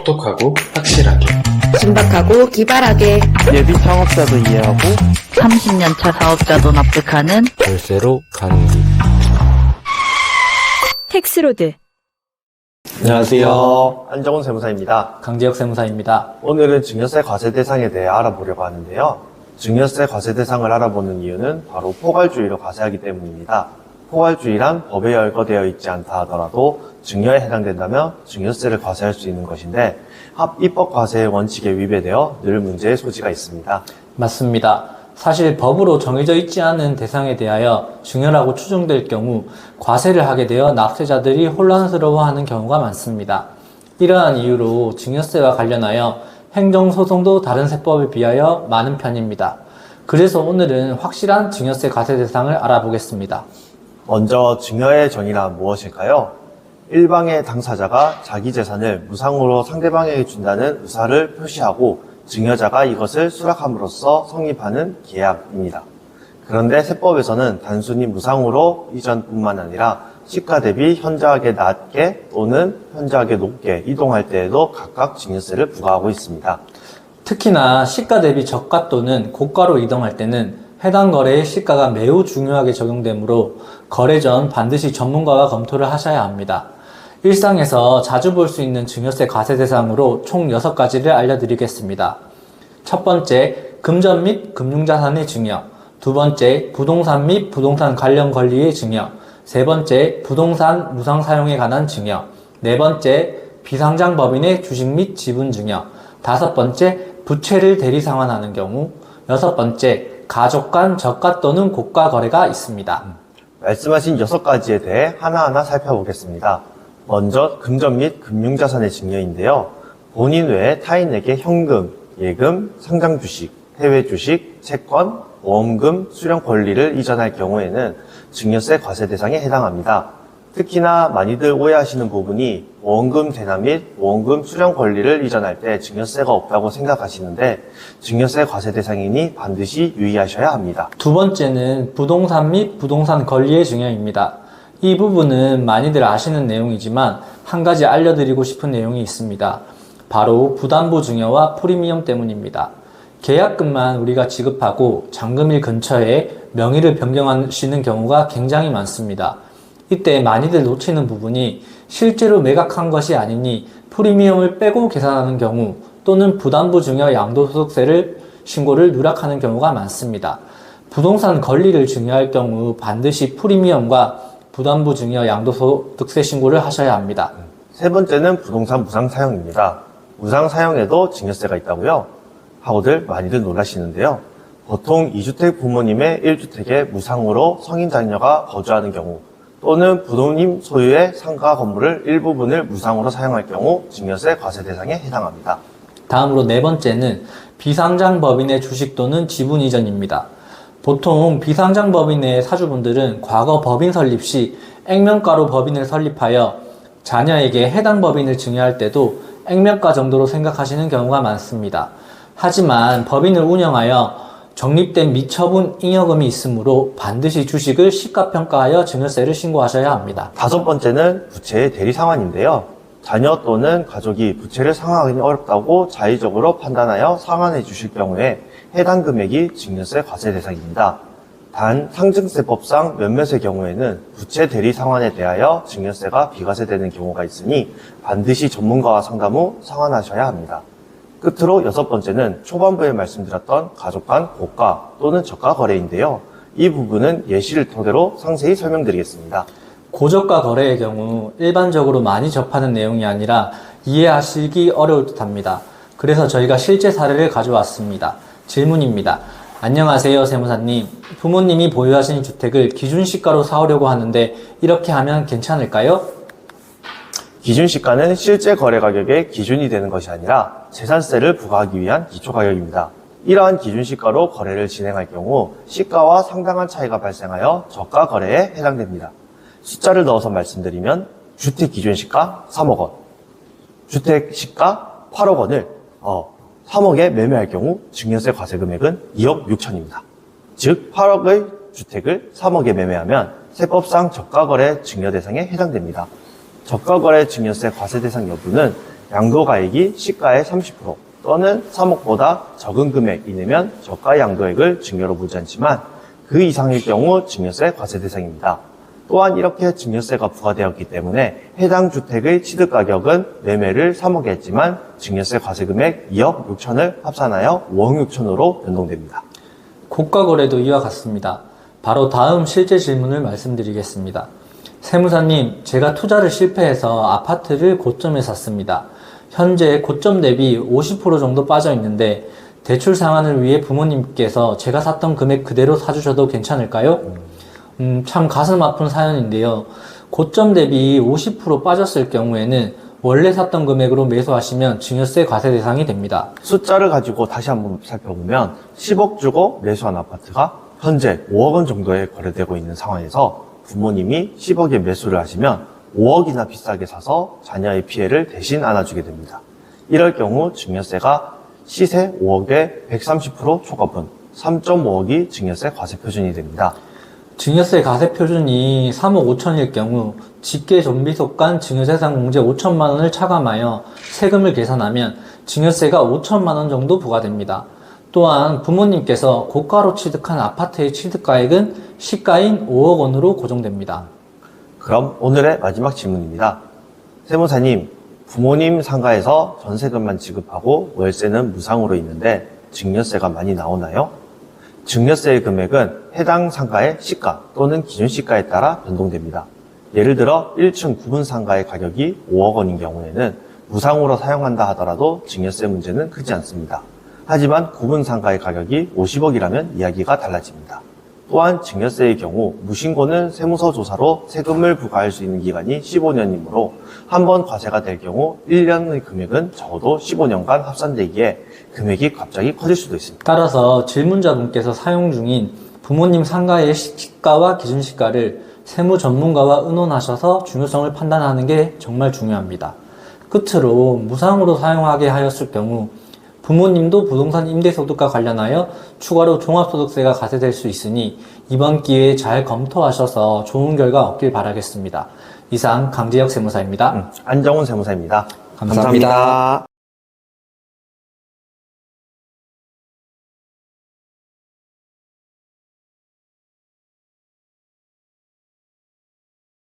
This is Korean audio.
똑똑하고 확실하게 신박하고 기발하게 예비 창업자도 이해하고 30년차 사업자도 납득하는 열쇠로 가는 길. 텍스로드. 안녕하세요. 안정훈 세무사입니다. 강재혁 세무사입니다. 오늘은 증여세 과세 대상에 대해 알아보려고 하는데요. 증여세 과세 대상을 알아보는 이유는 바로 포괄주의로 과세하기 때문입니다. 포괄주의란 법에 열거되어 있지 않다 하더라도 증여에 해당된다면 증여세를 과세할 수 있는 것인데 입법 과세의 원칙에 위배되어 늘 문제의 소지가 있습니다. 맞습니다. 사실 법으로 정해져 있지 않은 대상에 대하여 증여라고 추정될 경우 과세를 하게 되어 납세자들이 혼란스러워하는 경우가 많습니다. 이러한 이유로 증여세와 관련하여 행정소송도 다른 세법에 비하여 많은 편입니다. 그래서 오늘은 확실한 증여세 과세 대상을 알아보겠습니다. 먼저 증여의 정의란 무엇일까요? 일방의 당사자가 자기 재산을 무상으로 상대방에게 준다는 의사를 표시하고 증여자가 이것을 수락함으로써 성립하는 계약입니다. 그런데 세법에서는 단순히 무상으로 이전뿐만 아니라 시가 대비 현저하게 낮게 또는 현저하게 높게 이동할 때에도 각각 증여세를 부과하고 있습니다. 특히나 시가 대비 저가 또는 고가로 이동할 때는 해당 거래의 시가가 매우 중요하게 적용되므로 거래 전 반드시 전문가와 검토를 하셔야 합니다. 일상에서 자주 볼 수 있는 증여세 과세 대상으로 총 6가지를 알려드리겠습니다. 첫 번째, 금전 및 금융자산의 증여. 두 번째, 부동산 및 부동산 관련 권리의 증여. 세 번째, 부동산 무상 사용에 관한 증여. 네 번째, 비상장 법인의 주식 및 지분 증여. 다섯 번째, 부채를 대리 상환하는 경우. 여섯 번째, 가족 간 저가 또는 고가 거래가 있습니다. 말씀하신 6가지에 대해 하나하나 살펴보겠습니다. 먼저 금전 및 금융자산의 증여인데요. 본인 외에 타인에게 현금, 예금, 상장 주식, 해외 주식, 채권, 보험금, 수령 권리를 이전할 경우에는 증여세 과세 대상에 해당합니다. 특히나 많이들 오해하시는 부분이 보험금 대납 및 보험금 수령 권리를 이전할 때 증여세가 없다고 생각하시는데 증여세 과세 대상이니 반드시 유의하셔야 합니다. 두 번째는 부동산 및 부동산 권리의 증여입니다. 이 부분은 많이들 아시는 내용이지만 한 가지 알려드리고 싶은 내용이 있습니다. 바로 부담보 증여와 프리미엄 때문입니다. 계약금만 우리가 지급하고 잔금일 근처에 명의를 변경하시는 경우가 굉장히 많습니다. 이때 많이들 놓치는 부분이 실제로 매각한 것이 아니니 프리미엄을 빼고 계산하는 경우 또는 부담보 증여 양도소득세를 신고를 누락하는 경우가 많습니다. 부동산 권리를 증여할 경우 반드시 프리미엄과 부담보 증여 양도소득세 신고를 하셔야 합니다. 세 번째는 부동산 무상 사용입니다. 무상 사용에도 증여세가 있다고요? 하고들 많이들 놀라시는데요. 보통 2주택 부모님의 1주택에 무상으로 성인 자녀가 거주하는 경우 또는 부모님 소유의 상가 건물을 일부분을 무상으로 사용할 경우 증여세 과세 대상에 해당합니다. 다음으로 네 번째는 비상장 법인의 주식 또는 지분 이전입니다. 보통 비상장 법인의 사주분들은 과거 법인 설립 시 액면가로 법인을 설립하여 자녀에게 해당 법인을 증여할 때도 액면가 정도로 생각하시는 경우가 많습니다. 하지만 법인을 운영하여 적립된 미처분 잉여금이 있으므로 반드시 주식을 시가평가하여 증여세를 신고하셔야 합니다. 다섯 번째는 부채의 대리 상환인데요. 자녀 또는 가족이 부채를 상환하기 어렵다고 자의적으로 판단하여 상환해 주실 경우에 해당 금액이 증여세 과세 대상입니다. 단 상증세법상 몇몇의 경우에는 부채 대리 상환에 대하여 증여세가 비과세되는 경우가 있으니 반드시 전문가와 상담 후 상환하셔야 합니다. 끝으로 여섯 번째는 초반부에 말씀드렸던 가족 간 고가 또는 저가 거래인데요. 이 부분은 예시를 토대로 상세히 설명드리겠습니다. 고저가 거래의 경우 일반적으로 많이 접하는 내용이 아니라 이해하시기 어려울 듯합니다. 그래서 저희가 실제 사례를 가져왔습니다. 질문입니다. 안녕하세요 세무사님. 부모님이 보유하신 주택을 기준시가로 사오려고 하는데 이렇게 하면 괜찮을까요? 기준시가는 실제 거래 가격의 기준이 되는 것이 아니라 재산세를 부과하기 위한 기초가격입니다. 이러한 기준시가로 거래를 진행할 경우 시가와 상당한 차이가 발생하여 저가 거래에 해당됩니다. 숫자를 넣어서 말씀드리면 주택 기준시가 3억 원, 주택 시가 8억 원을 3억에 매매할 경우 증여세 과세 금액은 2억 6천입니다. 즉 8억의 주택을 3억에 매매하면 세법상 저가거래 증여 대상에 해당됩니다. 저가거래 증여세 과세 대상 여부는 양도가액이 시가의 30% 또는 3억보다 적은 금액 이내면 저가 양도액을 증여로 보지 않지만 그 이상일 경우 증여세 과세 대상입니다. 또한 이렇게 증여세가 부과되었기 때문에 해당 주택의 취득가격은 매매를 3억에 했지만 증여세 과세 금액 2억 6천을 합산하여 5억 6천으로 변동됩니다. 고가 거래도 이와 같습니다. 바로 다음 실제 질문을 말씀드리겠습니다. 세무사님, 제가 투자를 실패해서 아파트를 고점에 샀습니다. 현재 고점 대비 50% 정도 빠져 있는데 대출 상환을 위해 부모님께서 제가 샀던 금액 그대로 사주셔도 괜찮을까요? 참 가슴 아픈 사연인데요. 고점 대비 50% 빠졌을 경우에는 원래 샀던 금액으로 매수하시면 증여세 과세 대상이 됩니다. 숫자를 가지고 다시 한번 살펴보면 10억 주고 매수한 아파트가 현재 5억 원 정도에 거래되고 있는 상황에서 부모님이 10억에 매수를 하시면 5억이나 비싸게 사서 자녀의 피해를 대신 안아주게 됩니다. 이럴 경우 증여세가 시세 5억에 130% 초과분 3.5억이 증여세 과세 표준이 됩니다. 증여세 과세 표준이 3억 5천일 경우 직계 좀비 속간 증여세상 공제 5천만 원을 차감하여 세금을 계산하면 증여세가 5천만 원 정도 부과됩니다. 또한 부모님께서 고가로 취득한 아파트의 취득가액은 시가인 5억 원으로 고정됩니다. 그럼 오늘의 마지막 질문입니다. 세무사님, 부모님 상가에서 전세금만 지급하고 월세는 무상으로 있는데 증여세가 많이 나오나요? 증여세의 금액은 해당 상가의 시가 또는 기준 시가에 따라 변동됩니다. 예를 들어 1층 구분 상가의 가격이 5억 원인 경우에는 무상으로 사용한다 하더라도 증여세 문제는 크지 않습니다. 하지만 구분 상가의 가격이 50억이라면 이야기가 달라집니다. 또한 증여세의 경우 무신고는 세무서 조사로 세금을 부과할 수 있는 기간이 15년이므로 한 번 과세가 될 경우 1년의 금액은 적어도 15년간 합산되기에 금액이 갑자기 커질 수도 있습니다. 따라서 질문자분께서 사용 중인 부모님 상가의 시가와 기준 시가를 세무 전문가와 의논하셔서 중요성을 판단하는 게 정말 중요합니다. 끝으로 무상으로 사용하게 하였을 경우 부모님도 부동산 임대소득과 관련하여 추가로 종합소득세가 과세될 수 있으니 이번 기회에 잘 검토하셔서 좋은 결과 얻길 바라겠습니다. 이상 강재혁 세무사입니다. 안정훈 세무사입니다. 감사합니다.